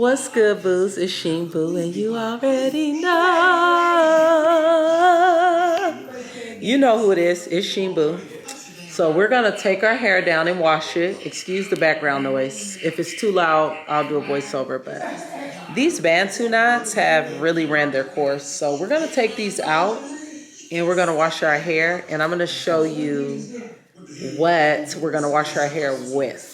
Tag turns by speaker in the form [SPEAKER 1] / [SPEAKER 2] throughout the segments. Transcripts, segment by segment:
[SPEAKER 1] What's good, boos? It's Sheen Boo, and you already know. You know who it is. It's Sheen Boo. So we're going to take our hair down and wash it. Excuse the background noise. If it's too loud, I'll do a voiceover. But these Bantu knots have really ran their course. So we're going to take these out, and we're going to wash our hair. And I'm going to show you what we're going to wash our hair with.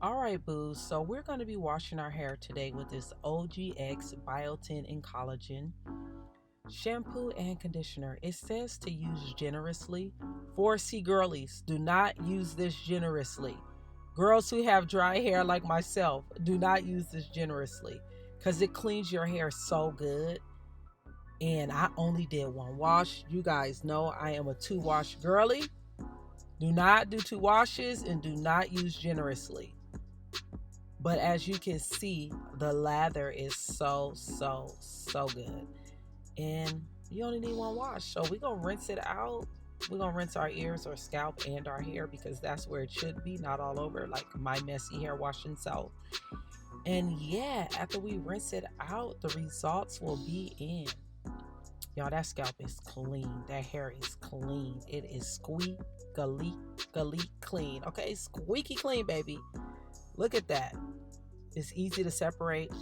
[SPEAKER 1] Alright, boos, so we're going to be washing our hair today with this OGX Biotin and Collagen shampoo and conditioner. It says to use generously. 4C girlies, do not use this generously. Girls who have dry hair like myself, do not use this generously because it cleans your hair so good. And I only did one wash. You guys know I am a 2-wash girly. Do not do 2 washes and do not use generously. But as you can see, the lather is so good. And you only need 1 wash. So we're going to rinse it out. We're going to rinse our ears or scalp and our hair because that's where it should be, not all over like my messy hair washing self. And yeah, after we rinse it out, the results will be in. Y'all, that scalp is clean. That hair is clean. It is squeaky clean. Okay, squeaky clean, baby. Look at that. It's easy to separate.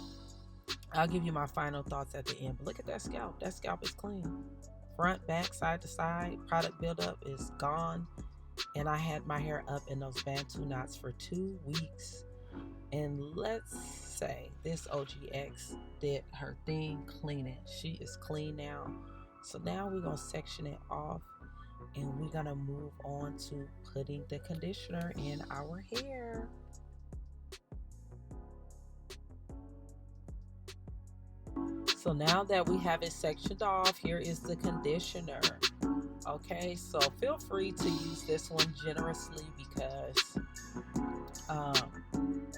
[SPEAKER 1] I'll give you my final thoughts at the end. But look at that scalp. That scalp is clean. Front, back, side to side. Product buildup is gone. And I had my hair up in those Bantu knots for 2 weeks. And let's say this OGX did her thing cleaning. She is clean now. So now we're going to section it off. And we're going to move on to putting the conditioner in our hair. So now that we have it sectioned off, here is the conditioner. Okay, so feel free to use this one generously because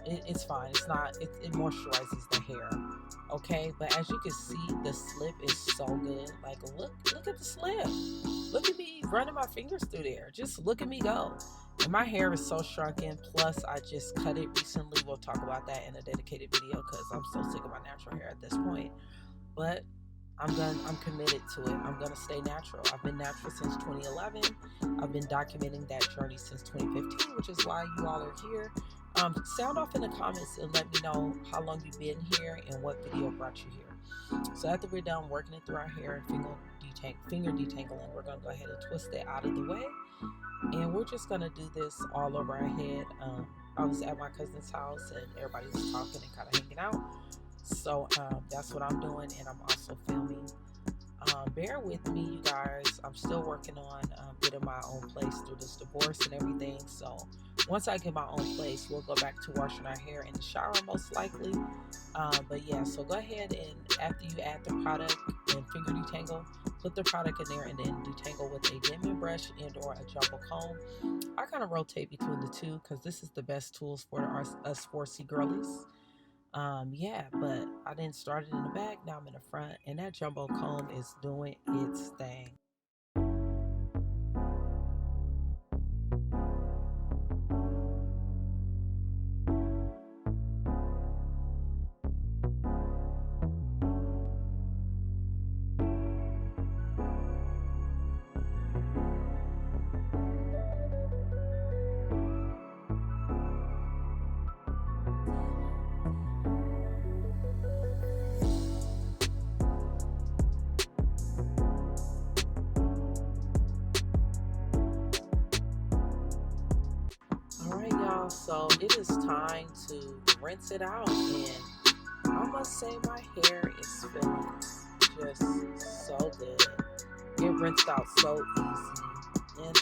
[SPEAKER 1] it's fine. It's not, it moisturizes the hair. Okay, but as you can see, the slip is so good. Like, look at the slip. Look at me running my fingers through there. Just look at me go. And my hair is so shrunken. Plus, I just cut it recently. We'll talk about that in a dedicated video because I'm so sick of my natural hair at this point. But I'm committed to it. I'm gonna stay natural. I've been natural since 2011. I've been documenting that journey since 2015, which is why you all are here. Sound off in the comments and let me know how long you've been here and what video brought you here. So after we're done working it through our hair and finger detangling, we're gonna go ahead and twist it out of the way. And we're just gonna do this all over our head. I was at my cousin's house and everybody was talking and kind of hanging out. So that's what I'm doing, and I'm also filming. Bear with me, you guys. I'm still working on getting my own place through this divorce and everything. So once I get my own place, we'll go back to washing our hair in the shower most likely. But yeah, so go ahead and after you add the product and finger detangle, put the product in there and then detangle with a Denman brush and or a jumbo comb. I kind of rotate between the two because this is the best tools for us 4C girlies. Yeah, but I didn't start it in the back. Now I'm in the front, and that jumbo comb is doing its thing. Alright, y'all, so it is time to rinse it out, and I must say my hair is feeling just so good. It rinsed out so easy, and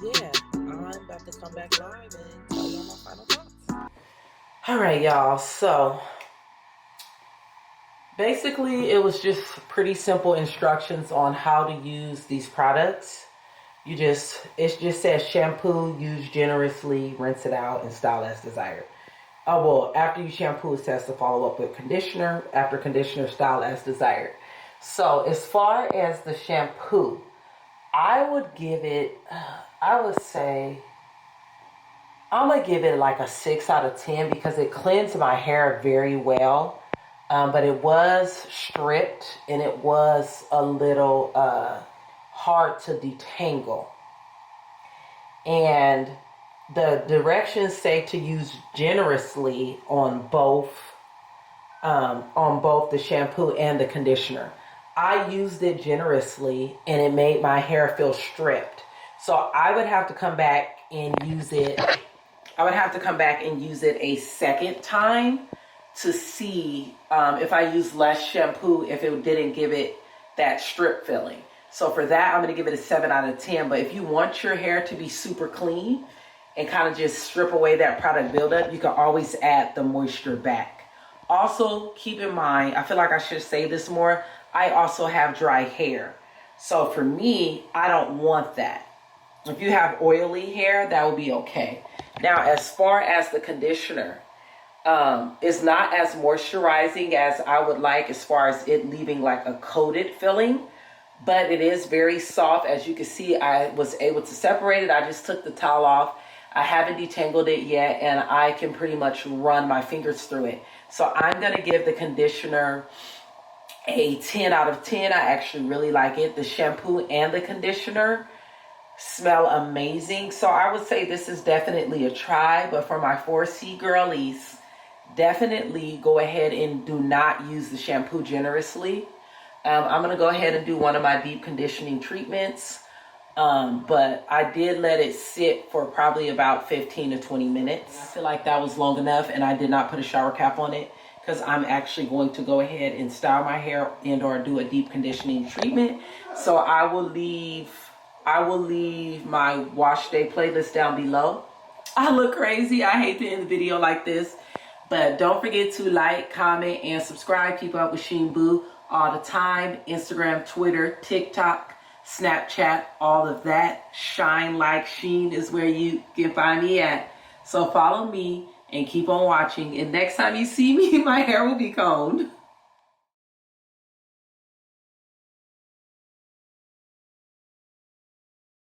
[SPEAKER 1] yeah, I'm about to come back live and tell y'all my final thoughts. Alright, y'all, so basically it was just pretty simple instructions on how to use these products. It just says shampoo, use generously, rinse it out, and style as desired. Oh, well, after you shampoo, it says to follow up with conditioner. After conditioner, style as desired. So as far as the shampoo, I would give it, I would say I'm going to give it like a 6 out of 10 because it cleansed my hair very well. But it was stripped and it was a little hard to detangle. And the directions say to use generously on both the shampoo and the conditioner. I used it generously and it made my hair feel stripped. So I would have to come back and use it. I would have to come back and use it a second time to see if I used less shampoo, if it didn't give it that strip feeling. So for that, I'm going to give it a 7 out of 10. But if you want your hair to be super clean and kind of just strip away that product buildup, you can always add the moisture back. Also, keep in mind, I feel like I should say this more, I also have dry hair. So for me, I don't want that. If you have oily hair, that will be okay. Now, as far as the conditioner, it's not as moisturizing as I would like as far as it leaving like a coated feeling. But it is very soft. As you can see, I was able to separate it. I just took the towel off. I haven't detangled it yet, and I can pretty much run my fingers through it. So I'm going to give the conditioner a 10 out of 10. I actually really like it. The shampoo and the conditioner smell amazing. So I would say this is definitely a try. But for my 4C girlies, definitely go ahead and do not use the shampoo generously. I'm going to go ahead and do one of my deep conditioning treatments. But I did let it sit for probably about 15 to 20 minutes. I feel like that was long enough, and I did not put a shower cap on it because I'm actually going to go ahead and style my hair and or do a deep conditioning treatment. So I will leave my wash day playlist down below. I look crazy. I hate to end the video like this. But don't forget to like, comment, and subscribe. Keep up with Sheen Boo all the time. Instagram, Twitter, TikTok, Snapchat, all of that. Shine Like Sheen is where you can find me at. So follow me and keep on watching. And next time you see me, my hair will be combed.